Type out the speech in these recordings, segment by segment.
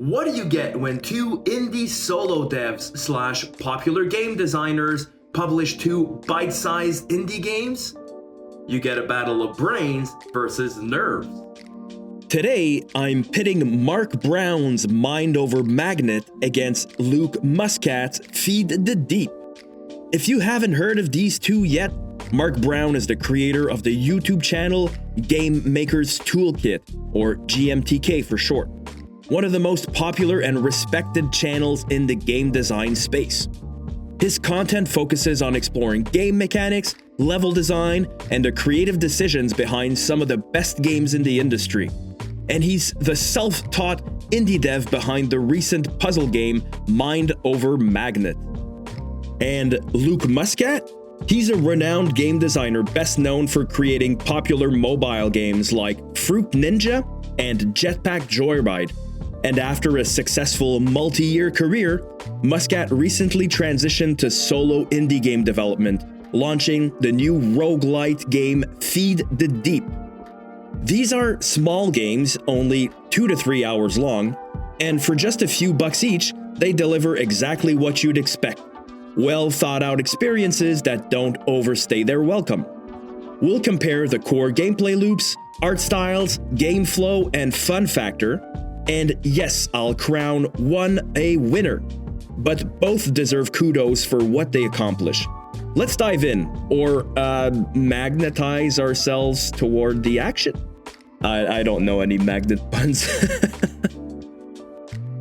What do you get when two indie solo devs slash popular game designers publish two bite-sized indie games? You get a battle of brains versus nerves. Today, I'm pitting Mark Brown's Mind Over Magnet against Luke Muscat's Feed the Deep. If you haven't heard of these two yet, Mark Brown is the creator of the YouTube channel Game Maker's Toolkit, or GMTK for short. One of the most popular and respected channels in the game design space. His content focuses on exploring game mechanics, level design, and the creative decisions behind some of the best games in the industry. And he's the self-taught indie dev behind the recent puzzle game Mind Over Magnet. And Luke Muscat? He's a renowned game designer best known for creating popular mobile games like Fruit Ninja and Jetpack Joyride. And after a successful multi-year career, Muscat recently transitioned to solo indie game development, launching the new roguelite game Feed the Deep. These are small games, only 2 to 3 hours long, and for just a few bucks each, they deliver exactly what you'd expect. Well thought out experiences that don't overstay their welcome. We'll compare the core gameplay loops, art styles, game flow, and fun factor. And yes, I'll crown one a winner, but both deserve kudos for what they accomplish. Let's dive in, or magnetize ourselves toward the action. I don't know any magnet puns.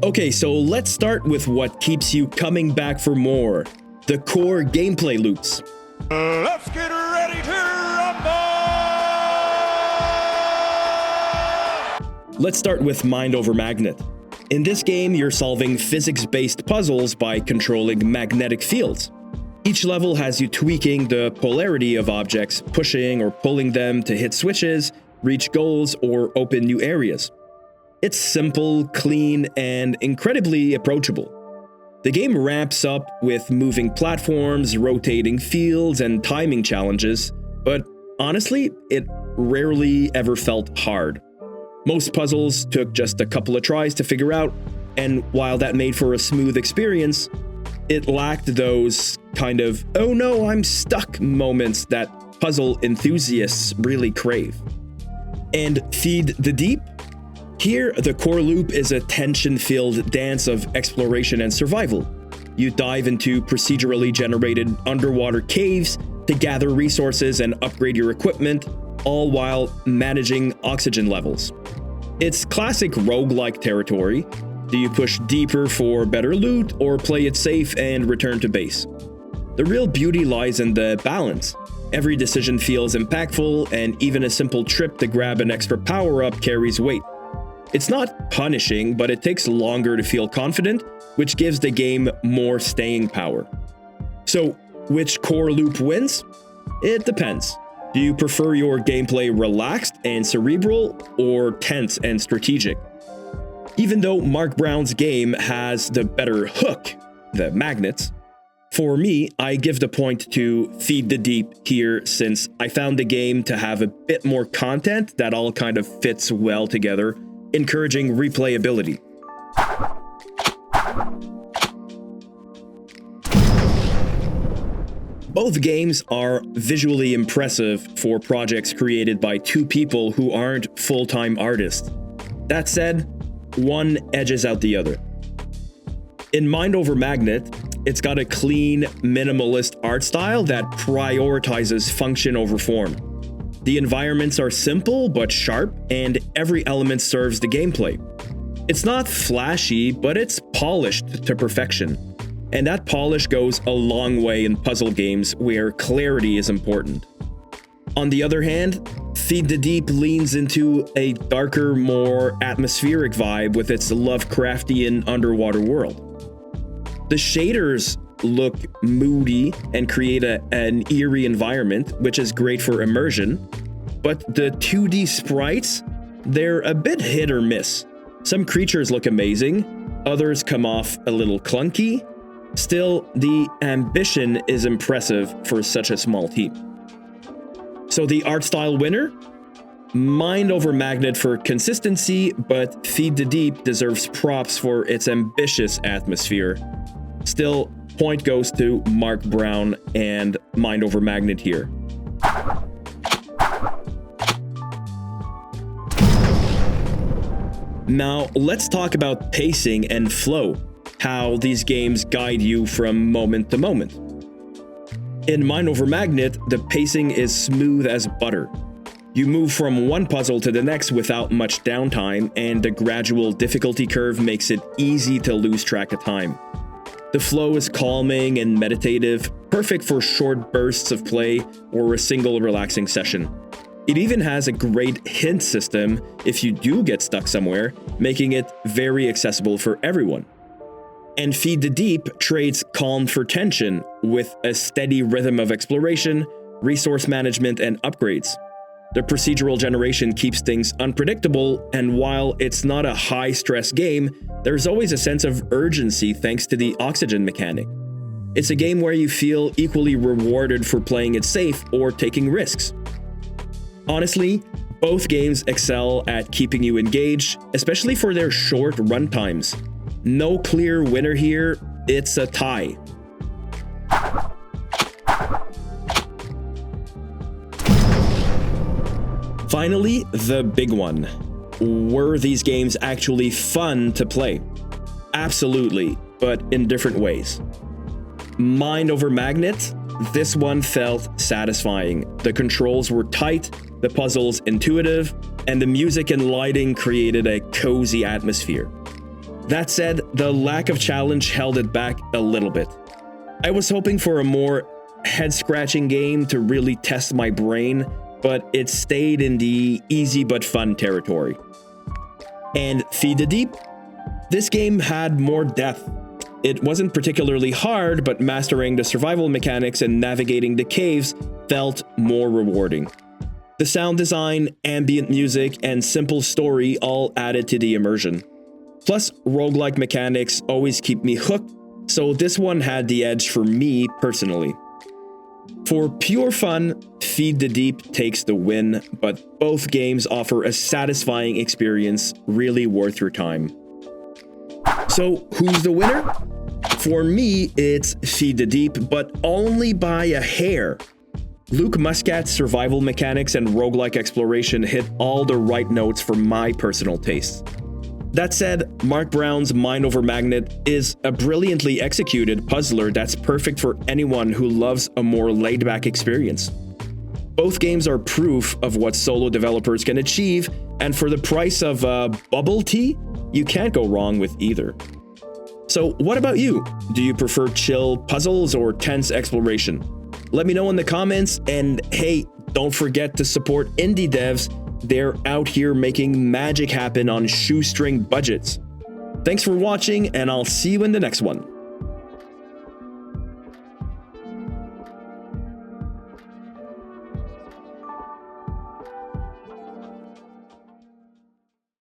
Okay, so let's start with what keeps you coming back for more. The core gameplay loops. Let's get ready to rumble! Let's start with Mind Over Magnet. In this game, you're solving physics-based puzzles by controlling magnetic fields. Each level has you tweaking the polarity of objects, pushing or pulling them to hit switches, reach goals, or open new areas. It's simple, clean, and incredibly approachable. The game ramps up with moving platforms, rotating fields, and timing challenges, but honestly, it rarely ever felt hard. Most puzzles took just a couple of tries to figure out, and while that made for a smooth experience, it lacked those kind of, oh no, I'm stuck moments that puzzle enthusiasts really crave. And Feed the Deep? Here, the core loop is a tension-filled dance of exploration and survival. You dive into procedurally generated underwater caves to gather resources and upgrade your equipment, all while managing oxygen levels. It's classic roguelike territory. Do you push deeper for better loot, or play it safe and return to base? The real beauty lies in the balance. Every decision feels impactful, and even a simple trip to grab an extra power-up carries weight. It's not punishing, but it takes longer to feel confident, which gives the game more staying power. So, which core loop wins? It depends. Do you prefer your gameplay relaxed and cerebral, or tense and strategic? Even though Mark Brown's game has the better hook, the magnets, for me, I give the point to Feed the Deep here, since I found the game to have a bit more content that all kind of fits well together, encouraging replayability. Both games are visually impressive for projects created by two people who aren't full-time artists. That said, one edges out the other. In Mind Over Magnet, it's got a clean, minimalist art style that prioritizes function over form. The environments are simple but sharp, and every element serves the gameplay. It's not flashy, but it's polished to perfection. And that polish goes a long way in puzzle games where clarity is important. On the other hand, Feed the Deep leans into a darker, more atmospheric vibe with its Lovecraftian underwater world. The shaders look moody and create an eerie environment, which is great for immersion, but the 2D sprites, they're a bit hit or miss. Some creatures look amazing, others come off a little clunky. Still, the ambition is impressive for such a small team. So the art style winner? Mind over Magnet for consistency, but Feed the Deep deserves props for its ambitious atmosphere. Still, point goes to Mark Brown and Mind over Magnet here. Now, let's talk about pacing and flow, how these games guide you from moment to moment. In Mind over Magnet, the pacing is smooth as butter. You move from one puzzle to the next without much downtime, and the gradual difficulty curve makes it easy to lose track of time. The flow is calming and meditative, perfect for short bursts of play or a single relaxing session. It even has a great hint system if you do get stuck somewhere, making it very accessible for everyone. And Feed the Deep trades calm for tension with a steady rhythm of exploration, resource management, and upgrades. The procedural generation keeps things unpredictable, and while it's not a high-stress game, there's always a sense of urgency thanks to the oxygen mechanic. It's a game where you feel equally rewarded for playing it safe or taking risks. Honestly, both games excel at keeping you engaged, especially for their short runtimes. No clear winner here, it's a tie. Finally, the big one. Were these games actually fun to play? Absolutely, but in different ways. Mind over Magnet? This one felt satisfying. The controls were tight, the puzzles intuitive, and the music and lighting created a cozy atmosphere. That said, the lack of challenge held it back a little bit. I was hoping for a more head-scratching game to really test my brain, but it stayed in the easy but fun territory. And Feed the Deep? This game had more depth. It wasn't particularly hard, but mastering the survival mechanics and navigating the caves felt more rewarding. The sound design, ambient music, and simple story all added to the immersion. Plus, roguelike mechanics always keep me hooked, so this one had the edge for me personally. For pure fun, Feed the Deep takes the win, but both games offer a satisfying experience really worth your time. So, who's the winner? For me, it's Feed the Deep, but only by a hair. Luke Muscat's survival mechanics and roguelike exploration hit all the right notes for my personal tastes. That said, Mark Brown's Mind over Magnet is a brilliantly executed puzzler that's perfect for anyone who loves a more laid-back experience. Both games are proof of what solo developers can achieve, and for the price of bubble tea, you can't go wrong with either. So what about you? Do you prefer chill puzzles or tense exploration? Let me know in the comments, and hey, don't forget to support indie devs. They're out here making magic happen on shoestring budgets. Thanks for watching, and I'll see you in the next one.